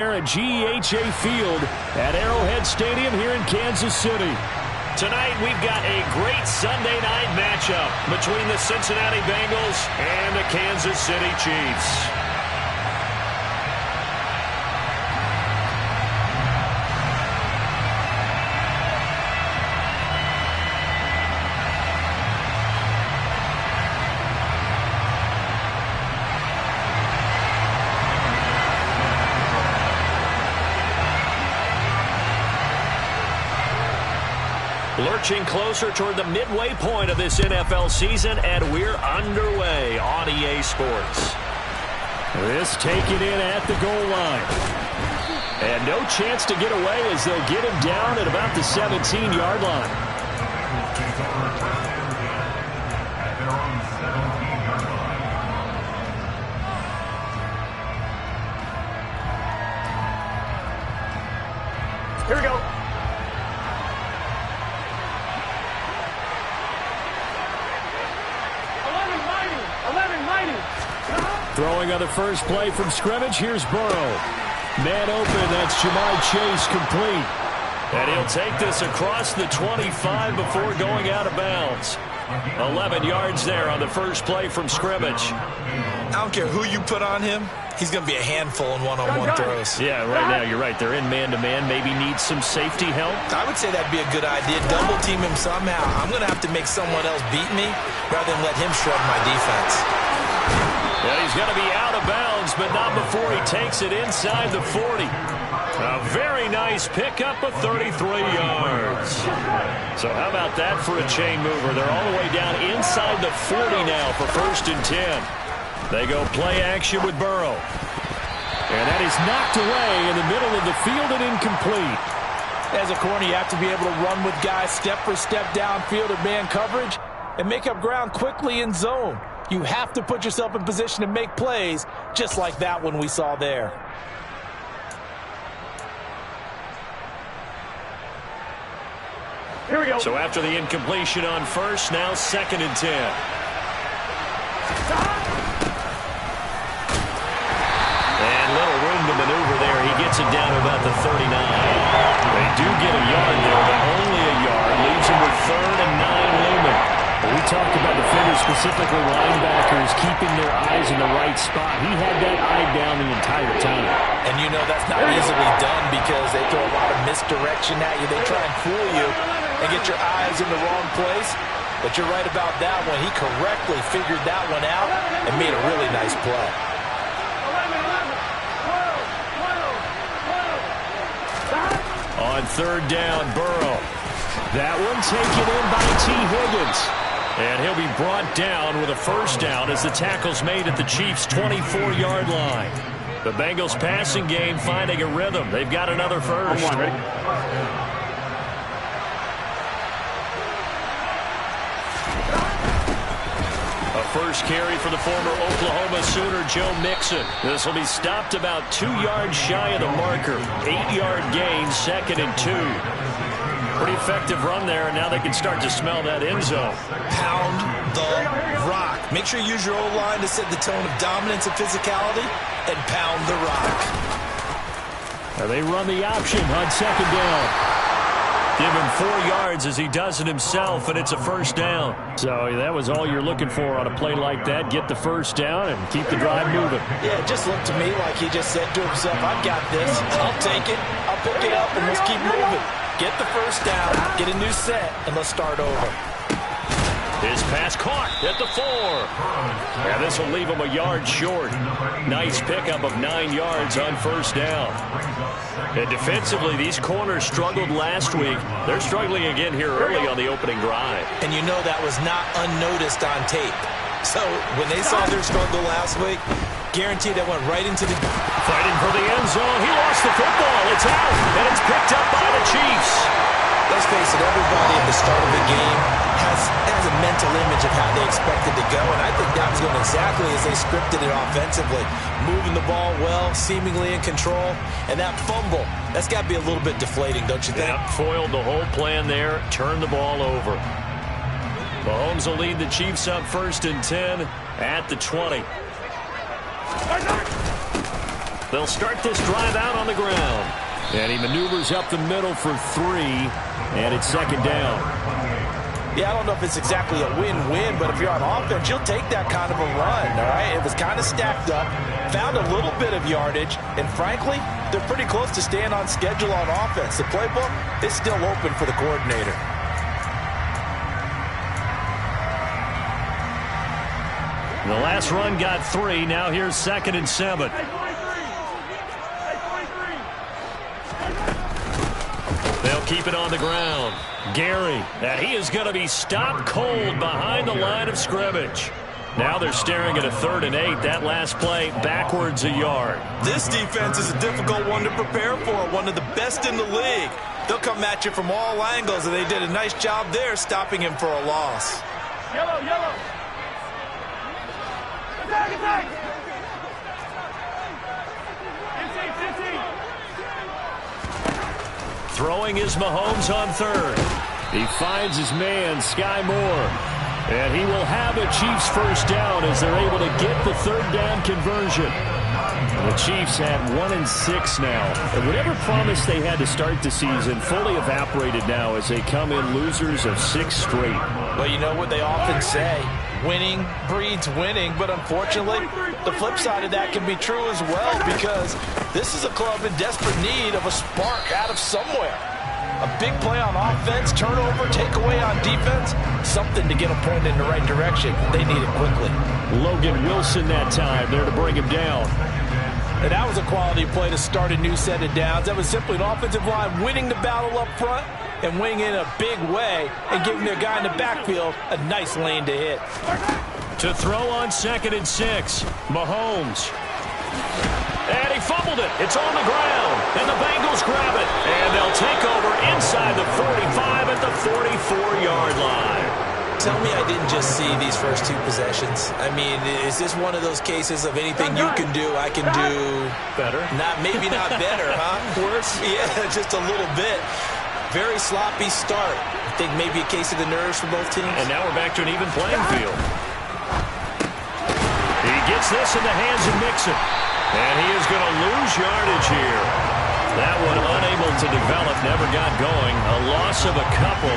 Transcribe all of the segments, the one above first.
At GEHA Field at Arrowhead Stadium here in Kansas City. Tonight we've got a great Sunday night matchup between the Cincinnati Bengals and the Kansas City Chiefs. Lurching closer toward the midway point of this NFL season, and we're underway on EA Sports. This taken in at the goal line. And no chance to get away as they'll get him down at about the 17-yard line. Here we go. Throwing on the first play from scrimmage, here's Burrow. Man open, that's Ja'Marr Chase complete. And he'll take this across the 25 before going out of bounds. 11 yards there on the first play from scrimmage. I don't care who you put on him, he's going to be a handful in one-on-one throws. Yeah, right now you're right. They're in man-to-man. Maybe needs some safety help. I would say that'd be a good idea. Double team him somehow. I'm going to have to make someone else beat me rather than let him shred my defense. Yeah, he's going to be out of bounds, but not before he takes it inside the 40. A very nice pickup of 33 yards. So how about that for a chain mover? They're all the way down inside the 40 now for 1st and 10. They go play action with Burrow. And that is knocked away in the middle of the field and incomplete. As a corner, you have to be able to run with guys step for step downfield in man coverage and make up ground quickly in zone. You have to put yourself in position to make plays, just like that one we saw there. Here we go. So after the incompletion on first, now 2nd and 10. And little room to maneuver there. He gets it down to about the 39. They do get a yard there, but only a yard. Leaves him with 3rd and 9 looming. We talked about defenders, specifically linebackers, keeping their eyes in the right spot. He had that eye down the entire time. And you know that's not easily done because they throw a lot of misdirection at you. They try and fool you and get your eyes in the wrong place. But you're right about that one. He correctly figured that one out and made a really nice play. On 3rd down, Burrow. That one taken in by T. Higgins. And he'll be brought down with a 1st down as the tackle's made at the Chiefs' 24-yard line. The Bengals passing game finding a rhythm. They've got another first. Ready? A first carry for the former Oklahoma Sooner, Joe Mixon. This will be stopped about 2 yards shy of the marker. 8-yard gain, 2nd and 2. Pretty effective run there, and now they can start to smell that end zone. Pound the rock. Make sure you use your O-line to set the tone of dominance and physicality, and pound the rock. Now they run the option on 2nd down. Give him 4 yards as he does it himself, and it's a 1st down. So that was all you're looking for on a play like that. Get the 1st down and keep the drive moving. Yeah, it just looked to me like he just said to himself, I've got this. I'll take it. I'll pick it up, and let's keep moving. Get the 1st down, get a new set, and let's start over. His pass caught at the 4. And this will leave him a yard short. Nice pickup of 9 yards on 1st down. And defensively, these corners struggled last week. They're struggling again here early on the opening drive. And you know that was not unnoticed on tape. So when they saw their struggle last week, guaranteed that went right into the... Fighting for the end zone. He lost the football. It's out, and it's picked up by the Chiefs. Let's face it, everybody at the start of the game has a mental image of how they expect it to go, and I think that was going exactly as they scripted it offensively. Moving the ball well, seemingly in control, and that fumble, that's got to be a little bit deflating, don't you think? Yep, foiled the whole plan there, turned the ball over. Mahomes will lead the Chiefs up 1st and 10 at the 20. They'll start this drive out on the ground. And he maneuvers up the middle for 3, and it's second down. Yeah, I don't know if it's exactly a win-win, but if you're on offense, you'll take that kind of a run, all right? It was kind of stacked up, found a little bit of yardage, and frankly, they're pretty close to staying on schedule on offense. The playbook is still open for the coordinator. The last run got 3. Now here's 2nd and 7. They'll keep it on the ground. Gary, and he is going to be stopped cold behind the line of scrimmage. Now they're staring at a 3rd and 8. That last play backwards a yard. This defense is a difficult one to prepare for, one of the best in the league. They'll come at you from all angles, and they did a nice job there stopping him for a loss. Yellow, yellow. Attack, attack. Throwing is Mahomes on 3rd. He finds his man, Sky Moore. And he will have a Chiefs first down as they're able to get the 3rd down conversion. And the Chiefs had 1-6 now. And whatever promise they had to start the season fully evaporated now as they come in losers of 6 straight. Well, you know what they often say, winning breeds winning, but unfortunately, the flip side of that can be true as well, because this is a club in desperate need of a spark out of somewhere. A big play on offense, turnover, takeaway on defense, something to get them pointed in the right direction. They need it quickly. Logan Wilson that time there to bring him down. And that was a quality play to start a new set of downs. That was simply an offensive line winning the battle up front and winning in a big way and giving their guy in the backfield a nice lane to hit. To throw on 2nd and 6, Mahomes. And he fumbled it. It's on the ground. And the Bengals grab it. And they'll take over inside the 45 at the 44-yard line. Tell me I didn't just see these first 2 possessions. I mean, is this one of those cases of anything you can do, I can do better? Maybe not better, huh? Worse? Yeah, just a little bit. Very sloppy start. I think maybe a case of the nerves for both teams. And now we're back to an even playing field. He gets this in the hands of Mixon. And he is going to lose yardage here. That one unable to develop, never got going. A loss of a couple,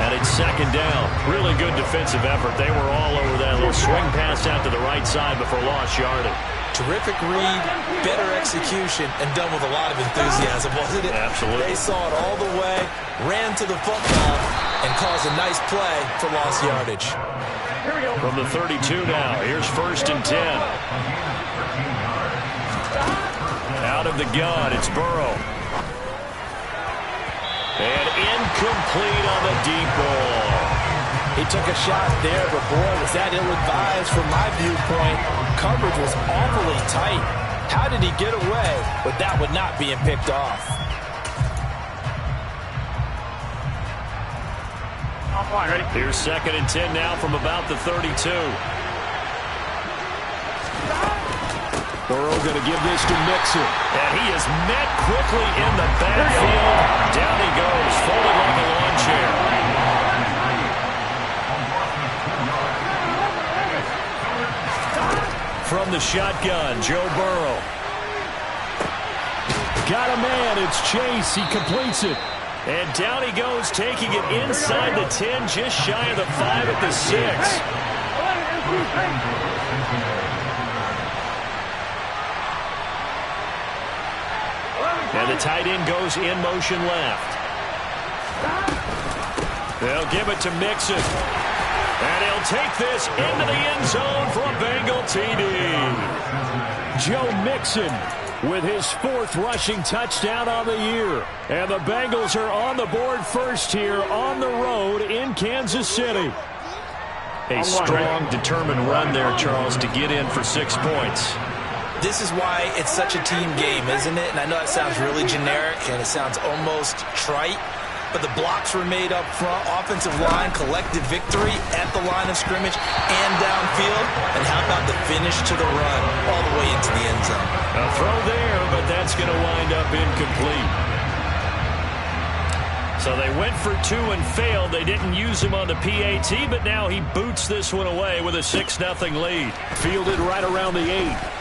and it's 2nd down. Really good defensive effort. They were all over that little swing pass out to the right side before lost yardage. Terrific read, better execution, and done with a lot of enthusiasm, wasn't it? Absolutely. They saw it all the way, ran to the football, and caused a nice play for lost yardage. From the 32 now, here's 1st and 10. Out of the gun, it's Burrow. And incomplete on the deep ball. He took a shot there, but boy, was that ill-advised from my viewpoint. Coverage was awfully tight. How did he get away with that one not being picked off? Offline, ready? Here's 2nd and 10 now from about the 32. Burrow going to give this to Mixon. And he is met quickly in the backfield. Down he goes, folded like a lawn chair. From the shotgun, Joe Burrow. Got a man, it's Chase. He completes it. And down he goes, taking it inside the 10, just shy of the 5 at the 6. And the tight end goes in motion left. They'll give it to Mixon. And he'll take this into the end zone for a Bengal TD. Joe Mixon with his 4th rushing touchdown on the year. And the Bengals are on the board first here on the road in Kansas City. A strong, determined run there, Charles, to get in for 6 points. This is why it's such a team game, isn't it? And I know it sounds really generic and it sounds almost trite, but the blocks were made up front, offensive line, collective victory at the line of scrimmage and downfield. And how about the finish to the run all the way into the end zone? A throw there, but that's going to wind up incomplete. So they went for 2 and failed. They didn't use him on the PAT, but now he boots this one away with a 6-0 lead. Fielded right around the 8.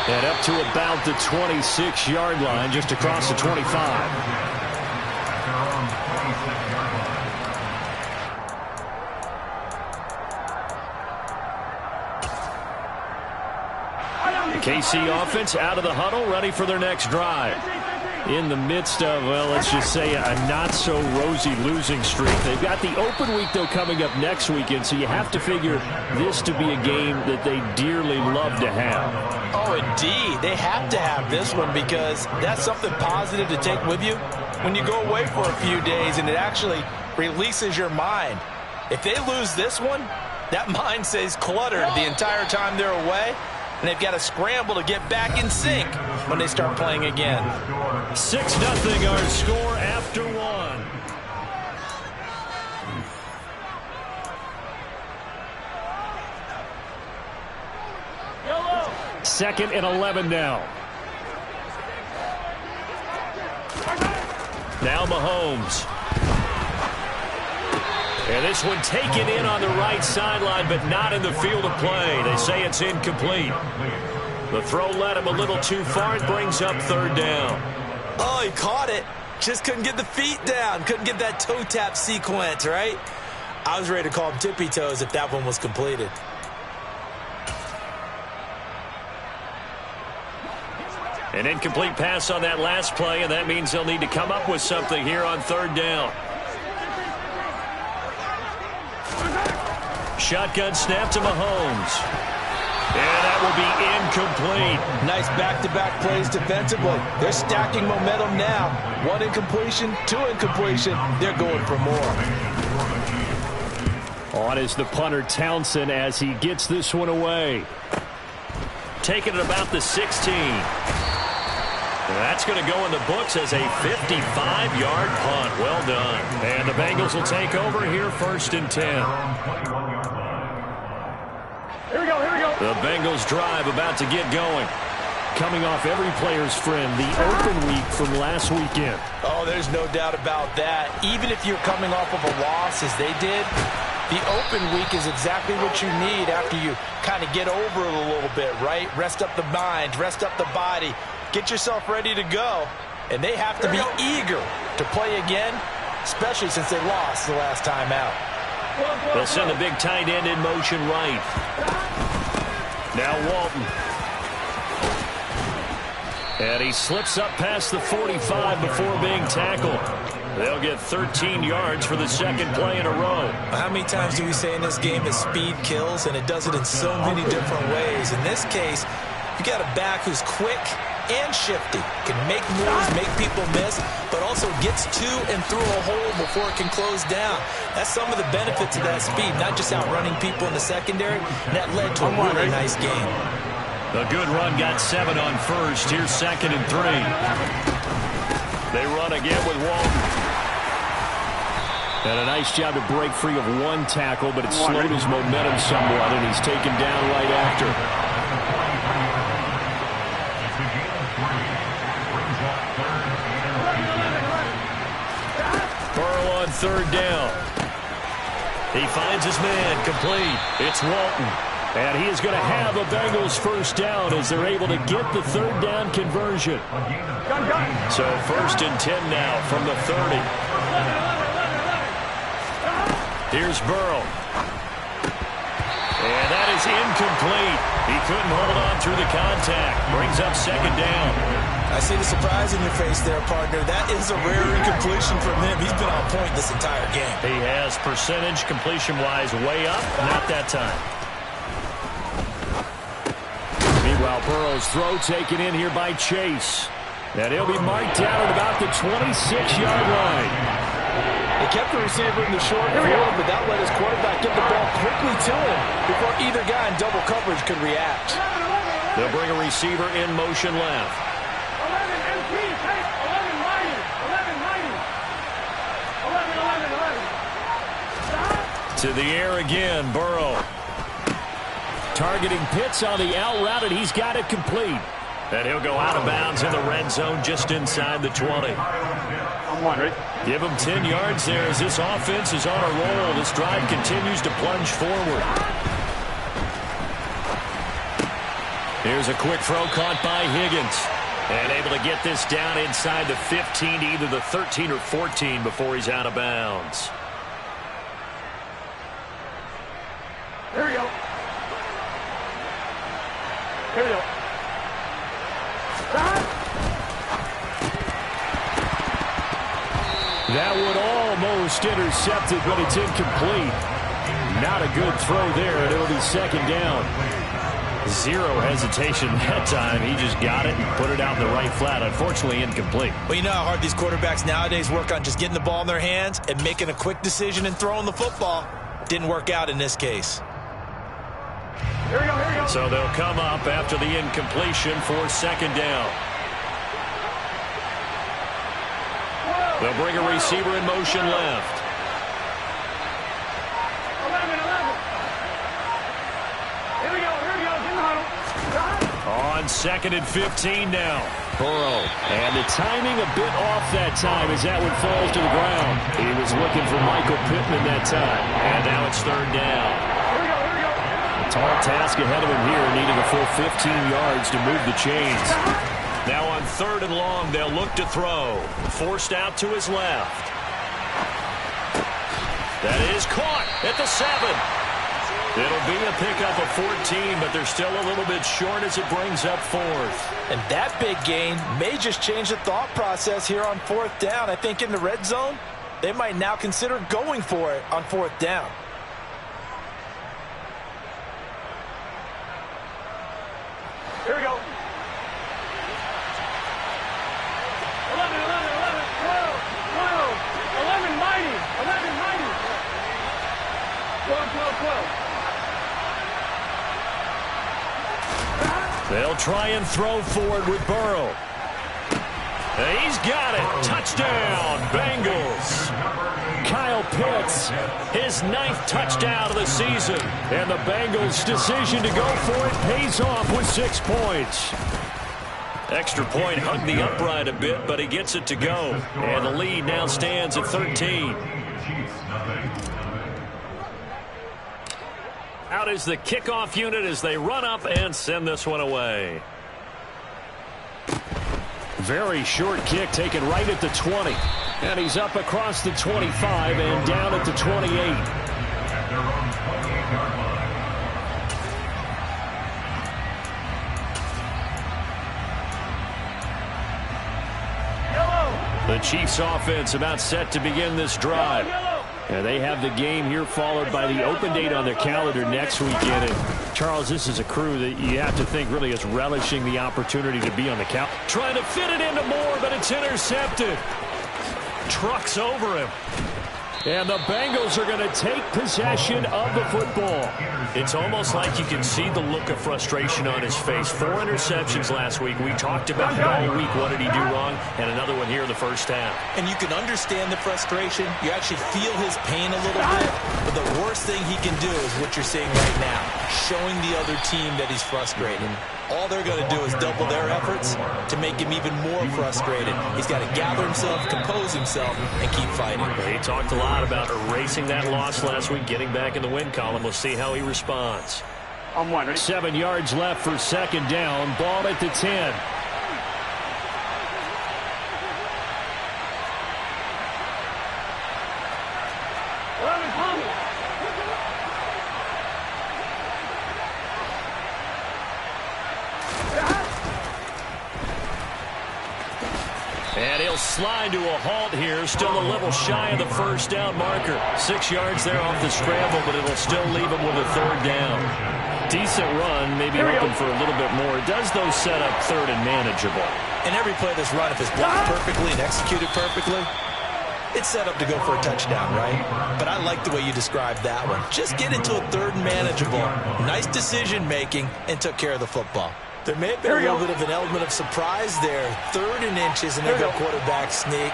And up to about the 26-yard line, just across the 25. KC offense out of the huddle, ready for their next drive. In the midst of, well, let's just say a not-so-rosy losing streak. They've got the open week, though, coming up next weekend, so you have to figure this to be a game that they dearly love to have. Oh, indeed. They have to have this one because that's something positive to take with you when you go away for a few days, and it actually releases your mind. If they lose this one, that mind stays cluttered the entire time they're away, and they've got to scramble to get back in sync when they start playing again. 6-0 our score after one. Second and 11 now. Now Mahomes. And this one taken in on the right sideline, but not in the field of play. They say it's incomplete. The throw led him a little too far. It brings up third down. Oh, he caught it. Just couldn't get the feet down. Couldn't get that toe tap sequence, right? I was ready to call him tippy toes if that one was completed. An incomplete pass on that last play, and that means they'll need to come up with something here on third down. Shotgun snap to Mahomes. And that will be incomplete. Nice back-to-back plays defensively. They're stacking momentum now. One incompletion, two incompletion. They're going for more. On is the punter Townsend as he gets this one away. Taking it about the 16. That's going to go in the books as a 55-yard punt. Well done. And the Bengals will take over here, 1st and 10. Here we go, here we go. The Bengals drive about to get going. Coming off every player's friend, the open week from last weekend. Oh, there's no doubt about that. Even if you're coming off of a loss as they did, the open week is exactly what you need after you kind of get over it a little bit, right? Rest up the mind, rest up the body, get yourself ready to go. And they have to be eager to play again, especially since they lost the last time out. They'll send the big tight end in motion right. Now Walton. And he slips up past the 45 before being tackled. They'll get 13 yards for the second play in a row. How many times do we say in this game that speed kills, and it does it in so many different ways? In this case, you got a back who's quick and shifty, can make moves, make people miss, but also gets to and through a hole before it can close down. That's some of the benefits of that speed, not just outrunning people in the secondary. And that led to a really nice game. A good run got 7 on first. Here's 2nd and 3. They run again with Walton. And a nice job to break free of one tackle, but it slowed his momentum somewhat, and he's taken down right after. Burrow on third down. He finds his man, complete. It's Walton. And he is going to have a Bengals first down as they're able to get the third down conversion. So 1st and 10 now from the 30. Here's Burrow. And that is incomplete. He couldn't hold on through the contact. Brings up 2nd down. I see the surprise in your face there, partner. That is a rare incompletion from him. He's been on point this entire game. He has percentage completion-wise way up. Not that time. Meanwhile, Burrow's throw taken in here by Chase. And he'll be marked down at about the 26-yard line. They kept the receiver in the short field, but that let his quarterback get the ball quickly to him before either guy in double coverage could react. They'll bring a receiver in motion left. 11 MP, take 11 minus, 11 minus. 11. To the air again, Burrow. Targeting Pitts on the out route, and he's got it complete. And he'll go out of bounds in the red zone just inside the 20. Give him 10 yards there as this offense is on a roll. This drive continues to plunge forward. Here's a quick throw caught by Higgins. And able to get this down inside the 15 to either the 13 or 14 before he's out of bounds. Here we go. Here we go. That one almost intercepted, but it's incomplete. Not a good throw there, and it'll be second down. Zero hesitation that time. He just got it and put it out in the right flat. Unfortunately, incomplete. Well, you know how hard these quarterbacks nowadays work on just getting the ball in their hands and making a quick decision and throwing the football. Didn't work out in this case. Here we go, here we go. So they'll come up after the incompletion for second down. They'll bring a receiver in motion left. 11. Here we go, in the huddle. On second and 15 now. Burrow. And the timing a bit off that time as that one falls to the ground. He was looking for Michael Pittman that time. And now it's third down. Here we go. A tall task ahead of him here, needing a full 15 yards to move the chains. Now on third and long, they'll look to throw. Forced out to his left. That is caught at the 7. It'll be a pickup of 14, but they're still a little bit short as it brings up fourth. And that big gain may just change the thought process here on fourth down. I think in the red zone, they might now consider going for it on fourth down. Here we go. 11, 12. 11 mighty. 12. They'll try and throw forward with Burrow. And he's got it. Touchdown, Bengals. Kyle Pitts, his 9th touchdown of the season. And the Bengals' decision to go for it pays off with 6 points. Extra point hung the upright a bit, but he gets it to go. And the lead now stands at 13. Out is the kickoff unit as they run up and send this one away. Very short kick taken right at the 20. And he's up across the 25 and down at the 28. The Chiefs offense about set to begin this drive. And they have the game here followed by the open date on their calendar next weekend. And Charles, this is a crew that you have to think really is relishing the opportunity to be on the count. Trying to fit it into Moore, but it's intercepted. Trucks over him. And the Bengals are going to take possession of the football. It's almost like you can see the look of frustration on his face. 4 interceptions last week. We talked about it all week. What did he do wrong? And another one here in the first half. And you can understand the frustration. You actually feel his pain a little bit. But the worst thing he can do is what you're seeing right now. Showing the other team that he's frustrated. All they're going to do is double their efforts to make him even more frustrated. He's got to gather himself, compose himself, and keep fighting. He talked a lot about erasing that loss last week, getting back in the win column. We'll see how he responds. 7 yards left for second down. Ball at the 10. And he'll slide to a halt here, still a little shy of the first down marker. 6 yards there off the scramble, but it'll still leave him with a third down. Decent run, maybe hoping for a little bit more. It does, though, set up third and manageable. And every play that's run, if it's blocked perfectly and executed perfectly, it's set up to go for a touchdown, right? But I like the way you described that one. Just get into a third and manageable. Nice decision-making and took care of the football. There may have been a little bit of an element of surprise there. 3rd and inches, and they go quarterback sneak.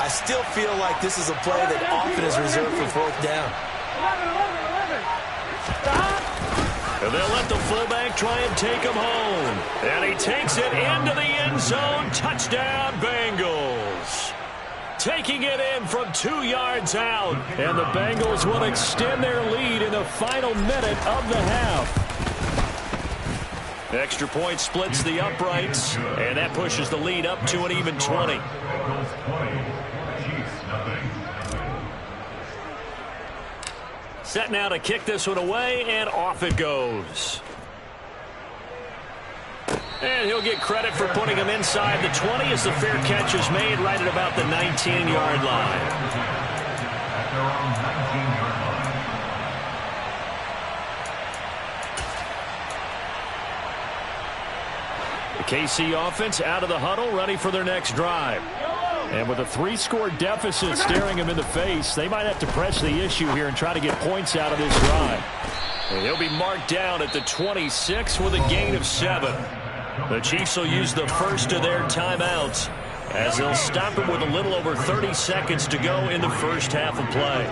I still feel like this is a play that often is reserved for fourth down. 11. And they'll let the fullback try and take him home. And he takes it into the end zone. Touchdown, Bengals. Taking it in from 2 yards out. And the Bengals will extend their lead in the final minute of the half. Extra point splits the uprights, and that pushes the lead up to an even 20. Set now to kick this one away, and off it goes. And he'll get credit for putting him inside the 20 as the fair catch is made right at about the 19-yard line. The KC offense out of the huddle, ready for their next drive. And with a 3-score deficit staring him in the face, they might have to press the issue here and try to get points out of this drive. And he'll be marked down at the 26 with a gain of 7. The Chiefs will use the first of their timeouts as they'll stop him with a little over 30 seconds to go in the first half of play.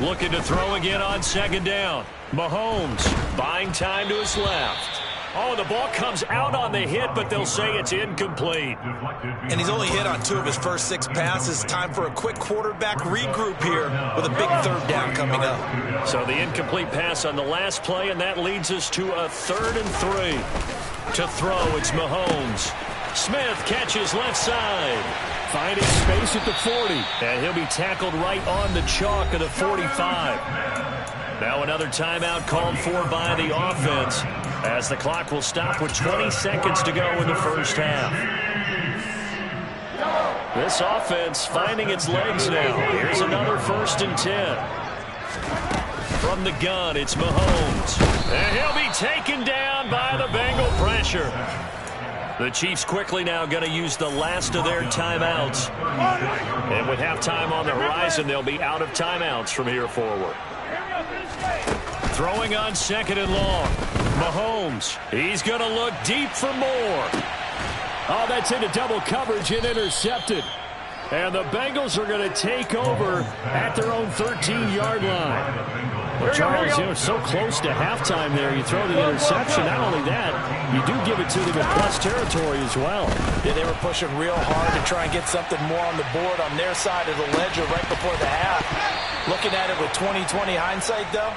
Looking to throw again on second down. Mahomes buying time to his left. Oh, the ball comes out on the hit, but they'll say it's incomplete. And he's only hit on 2 of his first 6 passes. Time for a quick quarterback regroup here with a big third down coming up. So the incomplete pass on the last play, and that leads us to a 3rd and 3. To throw, it's Mahomes. Smith catches left side. Finding space at the 40. And he'll be tackled right on the chalk of the 45. Now another timeout called for by the offense, as the clock will stop with 20 seconds to go in the first half. This offense finding its legs now. Here's another 1st and 10. From the gun, it's Mahomes. And he'll be taken down by the Bengal pressure. The Chiefs quickly now going to use the last of their timeouts. And with halftime on the horizon, they'll be out of timeouts from here forward. Throwing on 2nd and long. Mahomes, he's going to look deep for more. Oh, that's into double coverage and intercepted. And the Bengals are going to take over at their own 13-yard line. Well, Charles, you know, so close to halftime there. You throw the interception. Not only that, you do give it to them in plus territory as well. Yeah, they were pushing real hard to try and get something more on the board on their side of the ledger right before the half. Looking at it with 20/20 hindsight, though,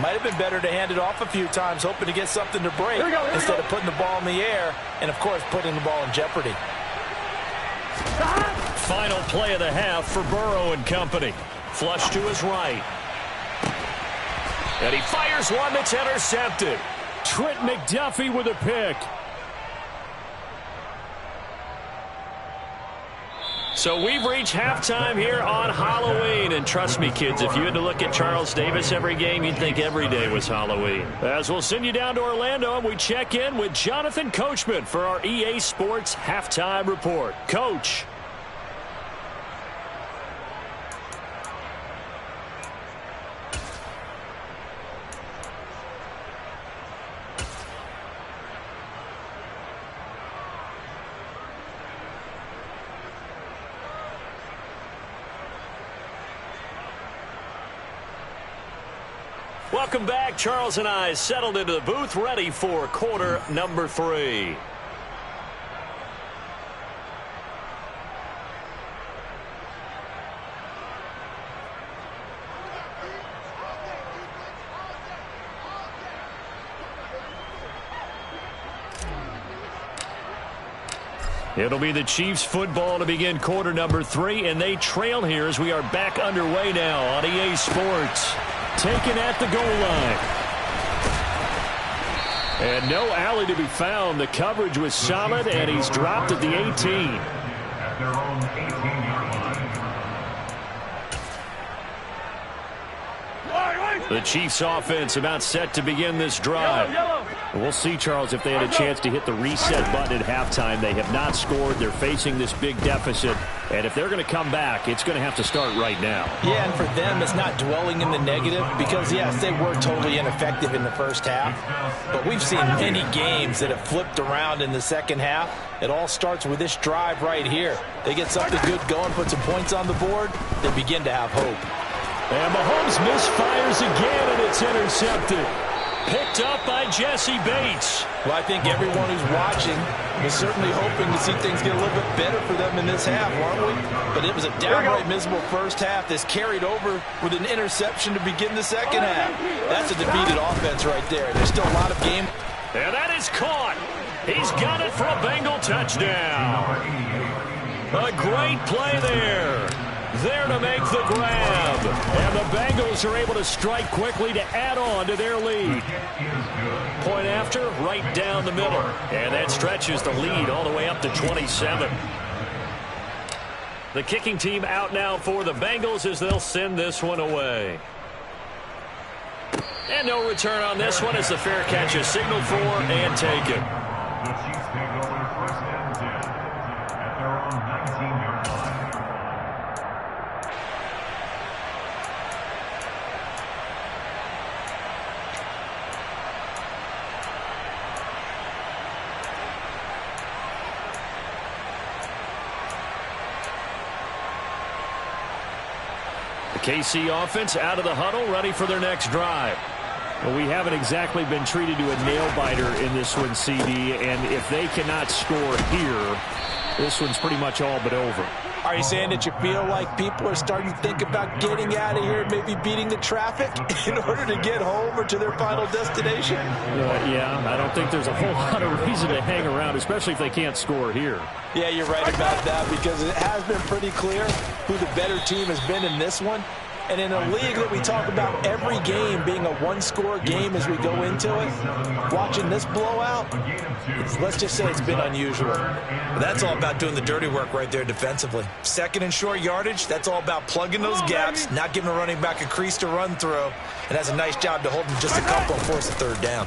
might have been better to hand it off a few times, hoping to get something to break instead of putting the ball in the air and, of course, putting the ball in jeopardy. Final play of the half for Burrow and company. Flush to his right. And he fires one that's intercepted. Trent McDuffie with a pick. So we've reached halftime here on Halloween. And trust me, kids, if you had to look at Charles Davis every game, you'd think every day was Halloween. As we'll send you down to Orlando, and we check in with Jonathan Coachman for our EA Sports Halftime Report. Coach. Welcome back. Charles and I settled into the booth, ready for quarter number 3. It'll be the Chiefs football to begin quarter number 3, and they trail here as we are back underway now on EA Sports. Taken at the goal line. And no alley to be found. The coverage was solid, and he's dropped at the 18. At their own 18-yard line. The Chiefs offense about set to begin this drive. We'll see, Charles, if they had a chance to hit the reset button at halftime. They have not scored. They're facing this big deficit. And if they're going to come back, it's going to have to start right now. Yeah, and for them, it's not dwelling in the negative because, yes, they were totally ineffective in the first half. But we've seen many games that have flipped around in the second half. It all starts with this drive right here. They get something good going, put some points on the board, they begin to have hope. And Mahomes misfires again, and it's intercepted. picked up by Jesse Bates. Well, I think everyone who's watching is certainly hoping to see things get a little bit better for them in this half, aren't we? But it was a downright miserable first half. This carried over with an interception to begin the second half. That's a defeated offense right there. There's still a lot of game. And that is caught. He's got it for a Bengal touchdown. A great play there. There to make the grab. And the Bengals are able to strike quickly to add on to their lead. Point after, right down the middle. And that stretches the lead all the way up to 27. The kicking team out now for the Bengals as they'll send this one away. And no return on this one as the fair catch is signaled for and taken. The Chiefs take over first and 10 at their own 19-yard line. The KC offense out of the huddle, ready for their next drive. Well, we haven't exactly been treated to a nail-biter in this one, CD, and if they cannot score here, this one's pretty much all but over. Are you saying that you feel like people are starting to think about getting out of here, maybe beating the traffic in order to get home or to their final destination? Yeah, I don't think there's a whole lot of reason to hang around, especially if they can't score here. Yeah, you're right about that because it has been pretty clear who the better team has been in this one. And in a league that we talk about every game being a one-score game as we go into it, watching this blowout, let's just say it's been unusual. That's all about doing the dirty work right there defensively. Second and short yardage, that's all about plugging those gaps, not giving a running back a crease to run through, and has a nice job to hold him just a couple and force a third down.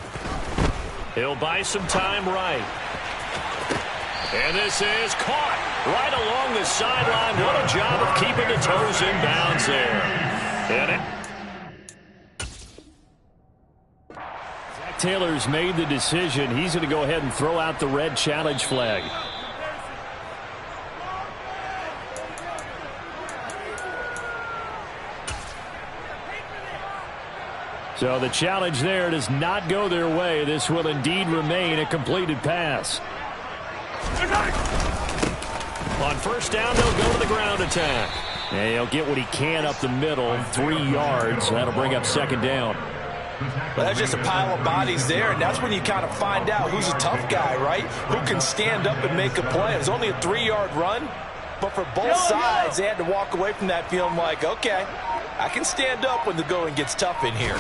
He'll buy some time right. And this is caught right along the sideline. What a job of keeping the toes in bounds there. Zach Taylor's made the decision. He's going to go ahead and throw out the red challenge flag. So the challenge there does not go their way. This will indeed remain a completed pass. On first down, they'll go to the ground attack. And he'll get what he can up the middle, 3 yards. That'll bring up second down. But that's just a pile of bodies there, and that's when you kind of find out who's a tough guy, right? Who can stand up and make a play. It was only a 3-yard run, but for both sides, they had to walk away from that feeling like, okay, I can stand up when the going gets tough in here.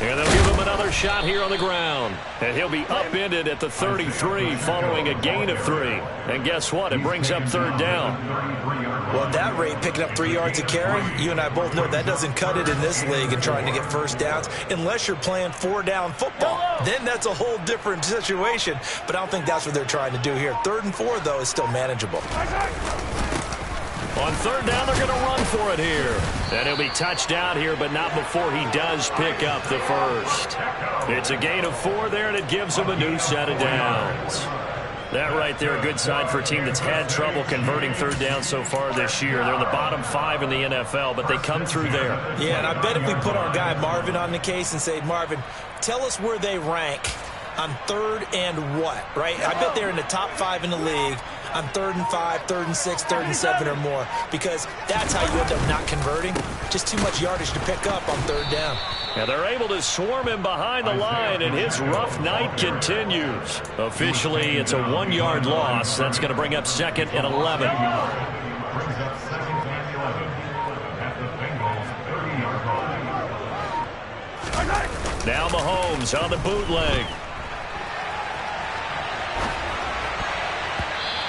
And they'll give him another shot here on the ground. And he'll be upended at the 33 following a gain of 3. And guess what? It brings up third down. Well, at that rate, picking up 3 yards a carry, you and I both know that doesn't cut it in this league and trying to get first downs unless you're playing 4-down football. Then that's a whole different situation. But I don't think that's what they're trying to do here. 3rd and 4, though, is still manageable. On third down, they're going to run for it here. And he'll be touched out here, but not before he does pick up the first. It's a gain of 4 there, and it gives him a new set of downs. That right there, a good sign for a team that's had trouble converting third down so far this year. They're in the bottom 5 in the NFL, but they come through there. Yeah, and I bet if we put our guy Marvin on the case and say, Marvin, tell us where they rank on 3rd and what, right? I bet they're in the top 5 in the league on 3rd and 5, 3rd and 6, 3rd and 7 or more, because that's how you end up not converting. Just too much yardage to pick up on 3rd down. And they're able to swarm him behind the line, and his rough night continues. Officially, it's a 1-yard loss. That's going to bring up 2nd and 11. Brings up 2nd and 11 at the Bengals' 30-yard line. Now Mahomes on the bootleg.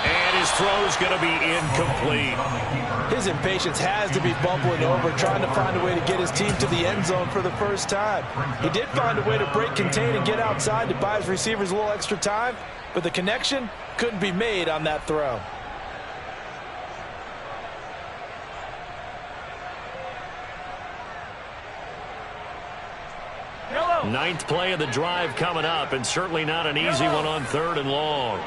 And his throw's going to be incomplete. His impatience has to be bubbling over, trying to find a way to get his team to the end zone for the first time. He did find a way to break contain and get outside to buy his receivers a little extra time, but the connection couldn't be made on that throw. Ninth play of the drive coming up, and certainly not an easy one on 3rd and long.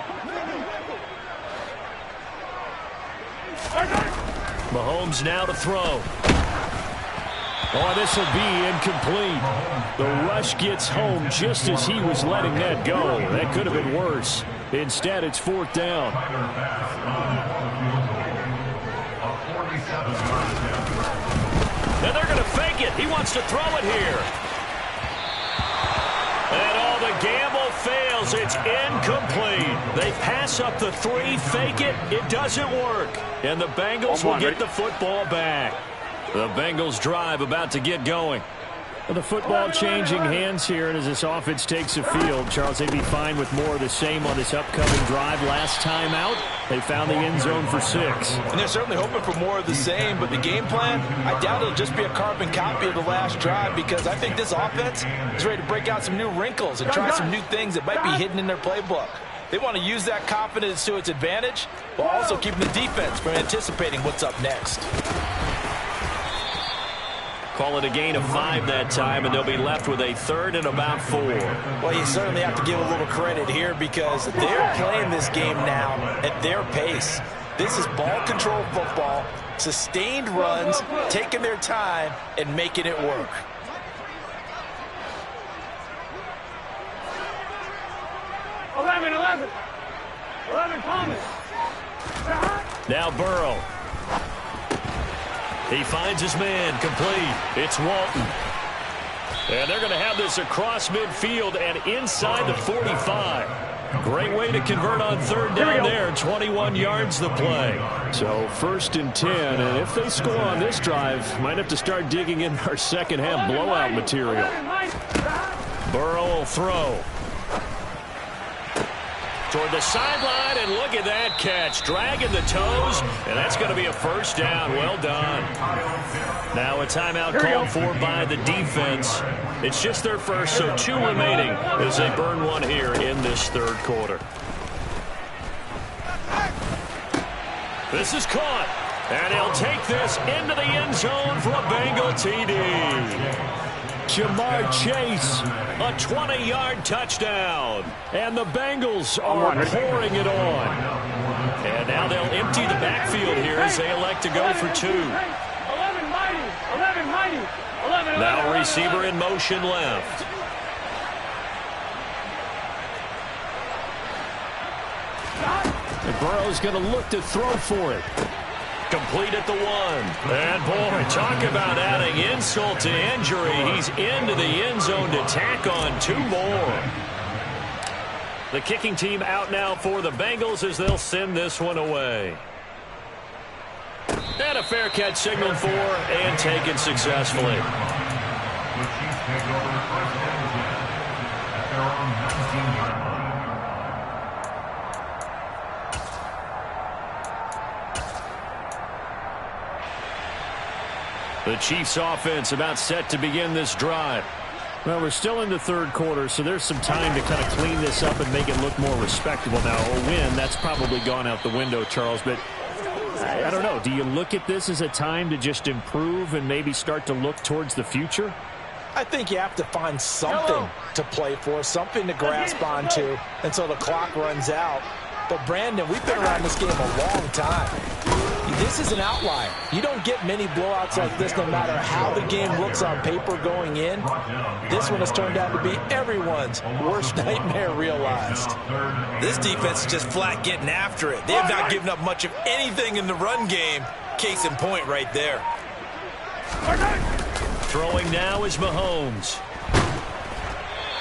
Mahomes now to throw. Oh, this will be incomplete. The rush gets home just as he was letting that go. That could have been worse. Instead, it's 4th down. And they're going to fake it. He wants to throw it here. And all the gamble fails. It's incomplete. They pass up the 3, fake it. It doesn't work. And the Bengals will get the football back. The Bengals drive about to get going. Well, the football changing hands here, and as this offense takes the field, Charles, they'd be fine with more of the same on this upcoming drive. Last time out, they found the end zone for 6. And they're certainly hoping for more of the same, but the game plan, I doubt it'll just be a carbon copy of the last drive, because I think this offense is ready to break out some new wrinkles and try some new things that might be hidden in their playbook. They want to use that confidence to its advantage, while also keeping the defense from anticipating what's up next. Call it a gain of 5 that time, and they'll be left with a 3rd and about 4. Well, you certainly have to give a little credit here because they're playing this game now at their pace. This is ball control football, sustained runs, taking their time, and making it work. Eleven, Thomas. Now Burrow. He finds his man, complete. It's Walton. And they're going to have this across midfield and inside the 45. Great way to convert on 3rd down there. 21 yards the play. So 1st and 10, and if they score on this drive, might have to start digging in our second half blowout material. Burrow will throw. Toward the sideline, and look at that catch. Dragging the toes, and that's going to be a 1st down. Well done. Now a timeout called for by the defense. It's just their first, so 2 remaining as they burn one here in this 3rd quarter. This is caught, and he'll take this into the end zone for a Bengal TD. Jamar Chase, a 20-yard touchdown. And the Bengals are pouring it on. And now they'll empty the backfield here as they elect to go for 2. 11 mighty. Now a receiver in motion left. And Burrow's going to look to throw for it. Complete at the 1. And boy, talk about adding insult to injury. He's into the end zone to tack on 2 more. The kicking team out now for the Bengals as they'll send this one away. And a fair catch signaled for and taken successfully. The Chiefs take over 1st and 10 at their own 19-yard line. The Chiefs offense about set to begin this drive. Well, we're still in the 3rd quarter, so there's some time to kind of clean this up and make it look more respectable. Now, a win, that's probably gone out the window, Charles, but I don't know. Do you look at this as a time to just improve and maybe start to look towards the future? I think you have to find something to play for, something to grasp onto until the clock runs out. But, Brandon, we've been around this game a long time. This is an outlier. You don't get many blowouts like this no matter how the game looks on paper going in. This one has turned out to be everyone's worst nightmare realized. This defense is just flat getting after it. They have not given up much of anything in the run game. Case in point right there. Throwing now is Mahomes.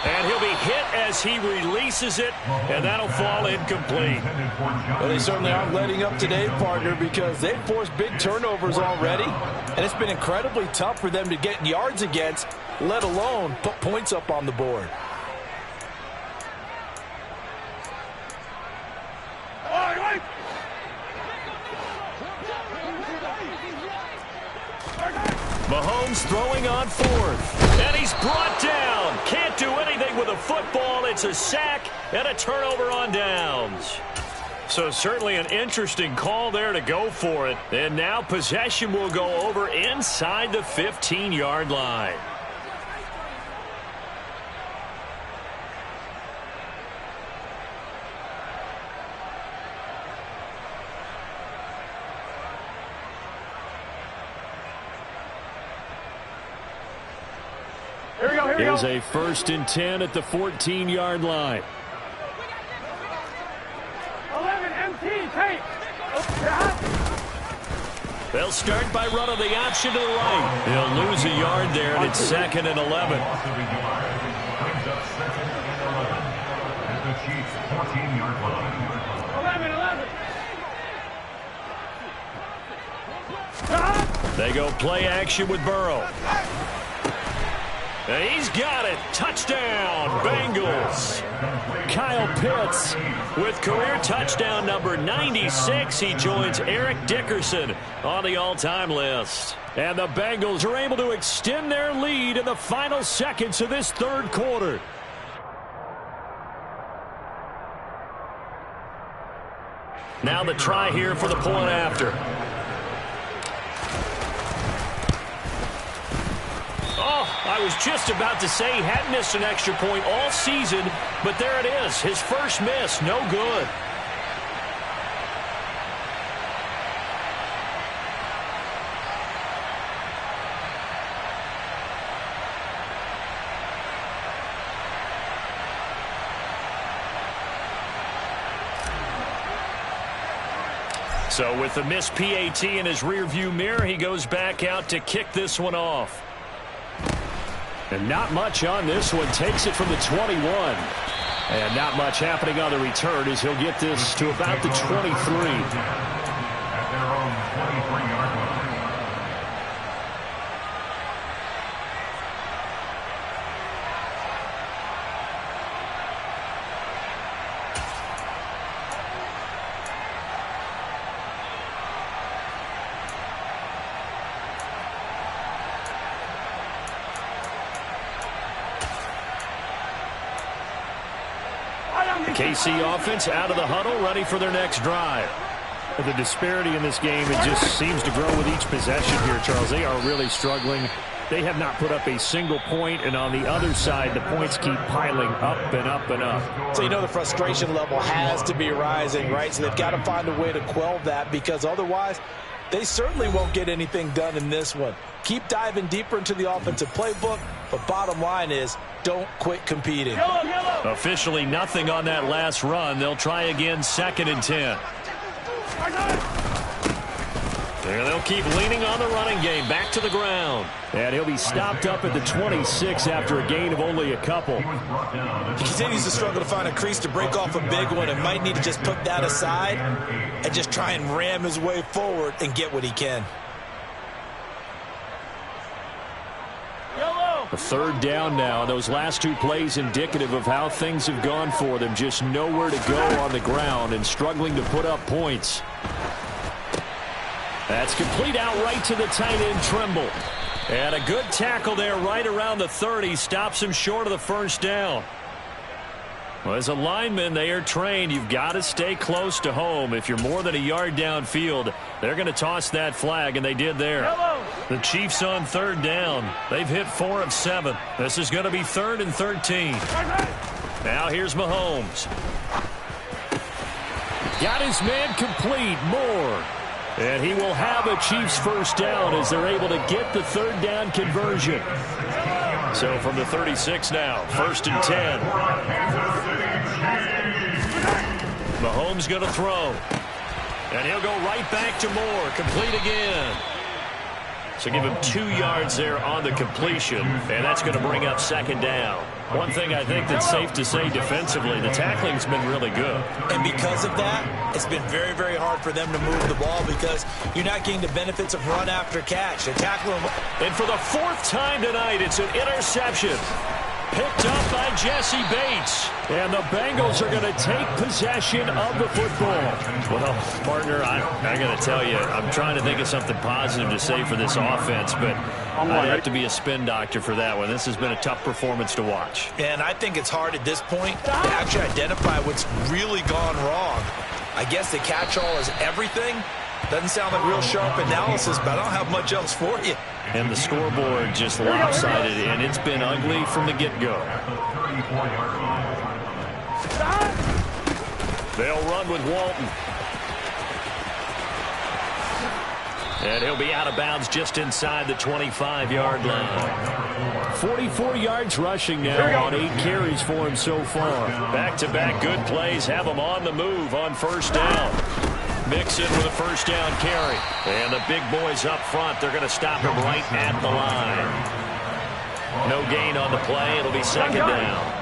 And he'll be hit as he releases it, and that'll fall incomplete. Well, they certainly aren't letting up today, partner, because they've forced big turnovers already, and it's been incredibly tough for them to get yards against, let alone put points up on the board. Mahomes throwing on 4th, and he's brought down. Can't do anything with a football. It's a sack and a turnover on downs. So certainly an interesting call there to go for it. And now possession will go over inside the 15-yard line. Here's a 1st and 10 at the 14-yard line. 11 MT, take. They'll start by running the option to the right. They'll lose a yard there, and it's 2nd and 11. Brings up 2nd and 11 at the Chiefs' 14-yard line. 11. They go play action with Burrow. And he's got it. Touchdown, Bengals. Kyle Pitts with career touchdown number 96. He joins Eric Dickerson on the all-time list. And the Bengals are able to extend their lead in the final seconds of this 3rd quarter. Now the try here for the point after. I was just about to say he hadn't missed an extra point all season, but there it is. His first miss, no good. So with the missed PAT in his rearview mirror, he goes back out to kick this one off. And not much on this one. Takes it from the 21. And not much happening on the return as he'll get this to about the 23. At their own 23-yard line. KC offense out of the huddle, ready for their next drive. The disparity in this game, it just seems to grow with each possession here, Charles. They are really struggling. They have not put up a single point, and on the other side, the points keep piling up and up and up. So you know the frustration level has to be rising, right? So they've got to find a way to quell that, because otherwise they certainly won't get anything done in this one. Keep diving deeper into the offensive playbook, but bottom line is don't quit competing. Officially nothing on that last run. They'll try again, 2nd and 10. There they'll keep leaning on the running game. Back to the ground. And he'll be stopped up at the 26 after a gain of only a couple. He continues to struggle to find a crease to break off a big one and might need to just put that aside and just try and ram his way forward and get what he can. A 3rd down now. Those last 2 plays indicative of how things have gone for them. Just nowhere to go on the ground and struggling to put up points. That's complete outright to the tight end, Trimble. And a good tackle there right around the 30. Stops him short of the 1st down. Well, as a lineman, they are trained. You've got to stay close to home. If you're more than a yard downfield, they're going to toss that flag, and they did there. The Chiefs on 3rd down. They've hit 4 of 7. This is going to be 3rd and 13. Now here's Mahomes. Got his man complete. Moore. And he will have a Chiefs 1st down as they're able to get the 3rd down conversion. So from the 36 now, 1st and 10. Mahomes going to throw. And he'll go right back to Moore. Complete again. So give him 2 yards there on the completion. And that's going to bring up 2nd down. One thing I think that's safe to say defensively, the tackling's been really good. And because of that, it's been very, very hard for them to move the ball because you're not getting the benefits of run after catch. They're tackling. And for the 4th time tonight, it's an interception. Picked up by Jesse Bates. And the Bengals are going to take possession of the football. Well, partner, I got to tell you, I'm trying to think of something positive to say for this offense, but I have to be a spin doctor for that one. This has been a tough performance to watch. And I think it's hard at this point to actually identify what's really gone wrong. I guess the catch-all is everything. Doesn't sound like real sharp analysis, but I don't have much else for you. And the scoreboard just lopsided, and it's been ugly from the get-go. They'll run with Walton. And he'll be out of bounds just inside the 25-yard line. 44 yards rushing now on 8 carries for him so far. Back-to-back good plays have him on the move on first down. Mixon with a first down carry. And the big boys up front, they're going to stop him right at the line. No gain on the play. It'll be second down.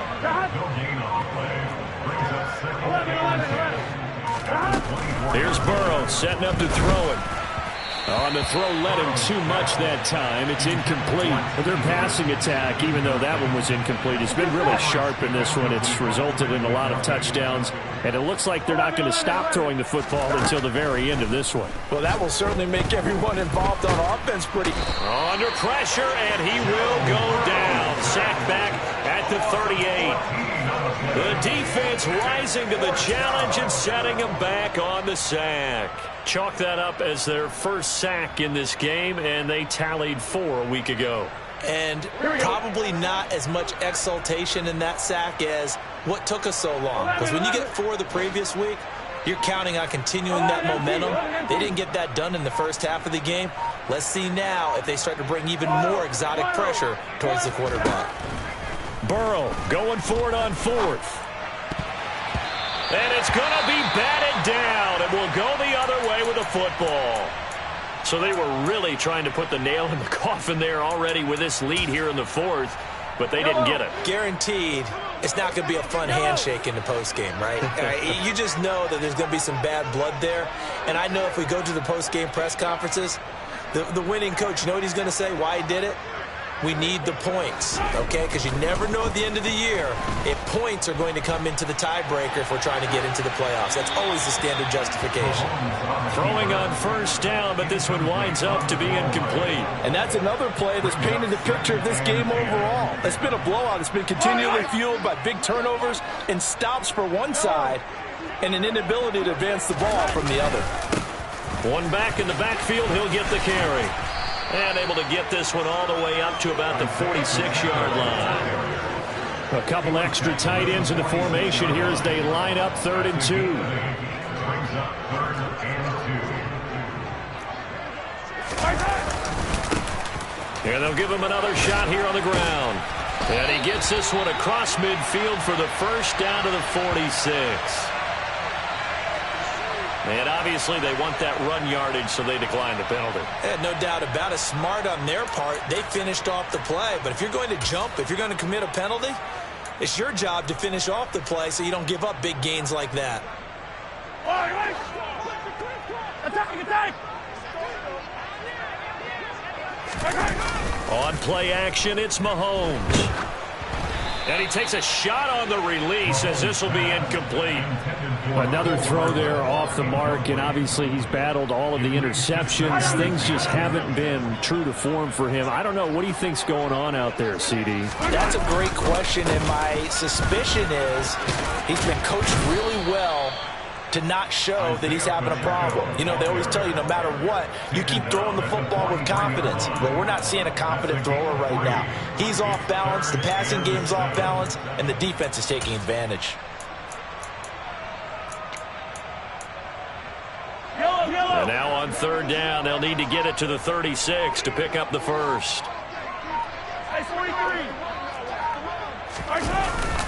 Here's Burrow setting up to throw it. On the throw led him too much that time. It's incomplete. But their passing attack, even though that one was incomplete, has been really sharp in this one. It's resulted in a lot of touchdowns. And it looks like they're not going to stop throwing the football until the very end of this one. Well, that will certainly make everyone involved on offense pretty. Under pressure, and he will go down. Sacked back at the 38. The defense rising to the challenge and setting him back on the sack. Chalk that up as their first sack in this game, and they tallied 4 a week ago. And probably not as much exultation in that sack as what took us so long. Because when you get 4 the previous week, you're counting on continuing that momentum. They didn't get that done in the first half of the game. Let's see now if they start to bring even more exotic pressure towards the quarterback. Burrow going for it on 4th. And it's going to be batted down. It will go the other way with a football. So they were really trying to put the nail in the coffin there already with this lead here in the 4th, but they didn't get it. Guaranteed it's not going to be a fun handshake in the postgame, right? You just know that there's going to be some bad blood there. And I know if we go to the postgame press conferences, the winning coach, you know what he's going to say, why he did it? We need the points, okay? Because you never know at the end of the year if points are going to come into the tiebreaker if we're trying to get into the playoffs. That's always the standard justification. Throwing on first down, but this one winds up to be incomplete. And that's another play that's painted the picture of this game overall. It's been a blowout. It's been continually fueled by big turnovers and stops for one side and an inability to advance the ball from the other. One back in the backfield, he'll get the carry. And able to get this one all the way up to about the 46-yard line. A couple extra tight ends in the formation here as they line up 3rd and 2. And they'll give him another shot here on the ground. And he gets this one across midfield for the first down to the 46. And obviously they want that run yardage, so they decline the penalty. No doubt about it. Smart on their part. They finished off the play. But if you're going to jump, if you're going to commit a penalty, it's your job to finish off the play so you don't give up big gains like that. On play action, it's Mahomes. And he takes a shot on the release as this will be incomplete. Another throw there off the mark, and obviously he's battled all of the interceptions. Things just haven't been true to form for him. I don't know. What do you think's going on out there, CD? That's a great question, and my suspicion is he's been coached really well to not show that he's having a problem. You know, they always tell you no matter what, you keep throwing the football with confidence. Well, we're not seeing a confident thrower right now. He's off balance, the passing game's off balance, and the defense is taking advantage. And now on 3rd down, they'll need to get it to the 36 to pick up the first.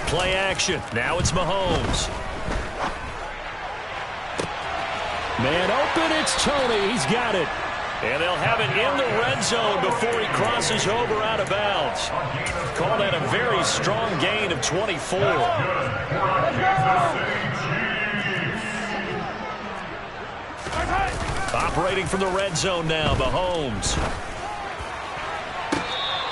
Play action. Now it's Mahomes. Man open, it's Tony. He's got it. And they'll have it in the red zone before he crosses over out of bounds. Call that a very strong gain of 24. Operating from the red zone now, Mahomes.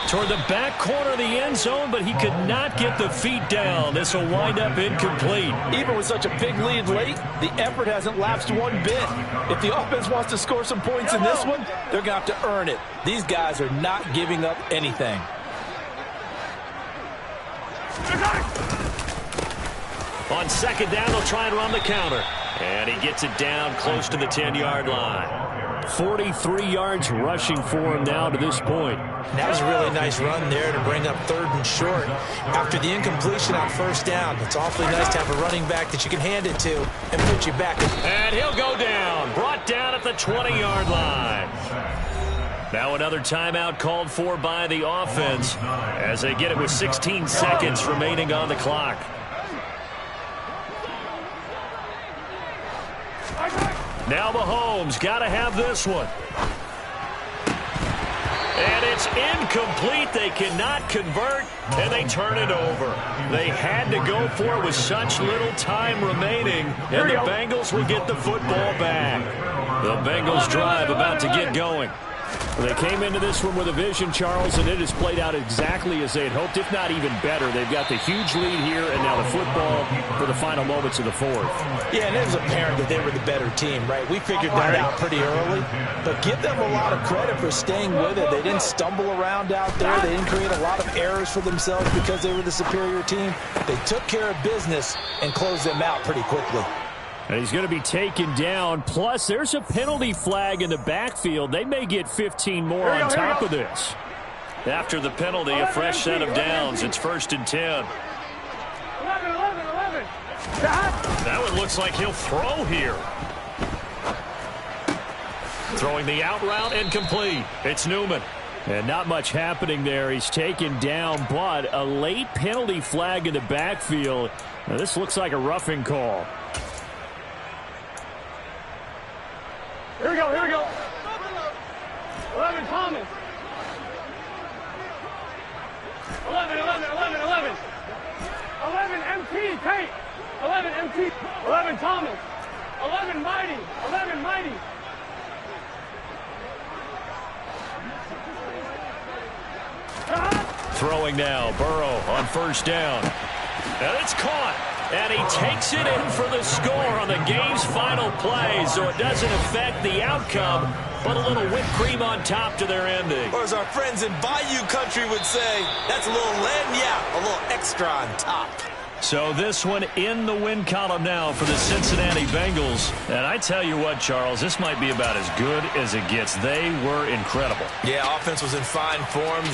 Toward the back corner of the end zone, but he could not get the feet down. This will wind up incomplete. Even with such a big lead late, the effort hasn't lapsed one bit. If the offense wants to score some points in this one, they're going to have to earn it. These guys are not giving up anything. On 2nd down, they'll try and run the counter. And he gets it down close to the 10-yard line. 43 yards rushing for him now to this point. That was a really nice run there to bring up 3rd and short. After the incompletion on 1st down, it's awfully nice to have a running back that you can hand it to and put you back. And he'll go down, brought down at the 20-yard line. Now another timeout called for by the offense as they get it with 16 seconds remaining on the clock. Now Mahomes got to have this one. And it's incomplete. They cannot convert, and they turn it over. They had to go for it with such little time remaining, and the Bengals will get the football back. The Bengals drive about to get going. They came into this one with a vision, Charles, and it has played out exactly as they had hoped, if not even better. They've got the huge lead here, and now the football for the final moments of the 4th. Yeah, and it was apparent that they were the better team, right? We figured that out pretty early, but give them a lot of credit for staying with it. They didn't stumble around out there. They didn't create a lot of errors for themselves because they were the superior team. They took care of business and closed them out pretty quickly. And he's going to be taken down. Plus, there's a penalty flag in the backfield. They may get 15 more on top of this. After the penalty, a fresh set of downs. It's 1st and 10. 11. That one looks like he'll throw here. Throwing the out route incomplete. It's Newman. And not much happening there. He's taken down, but a late penalty flag in the backfield. Now, this looks like a roughing call. Here we go. 11, Thomas. 11, MT, Tate. 11, MT. 11, Thomas. 11, Mighty. 11, Mighty. Throwing now, Burrow on 1st down. And it's caught. And he takes it in for the score on the game's final play, so it doesn't affect the outcome, but a little whipped cream on top to their ending. Or as our friends in Bayou Country would say, that's a little a little extra on top. So this one in the win column now for the Cincinnati Bengals. And I tell you what, Charles, this might be about as good as it gets. They were incredible. Yeah, offense was in fine form. The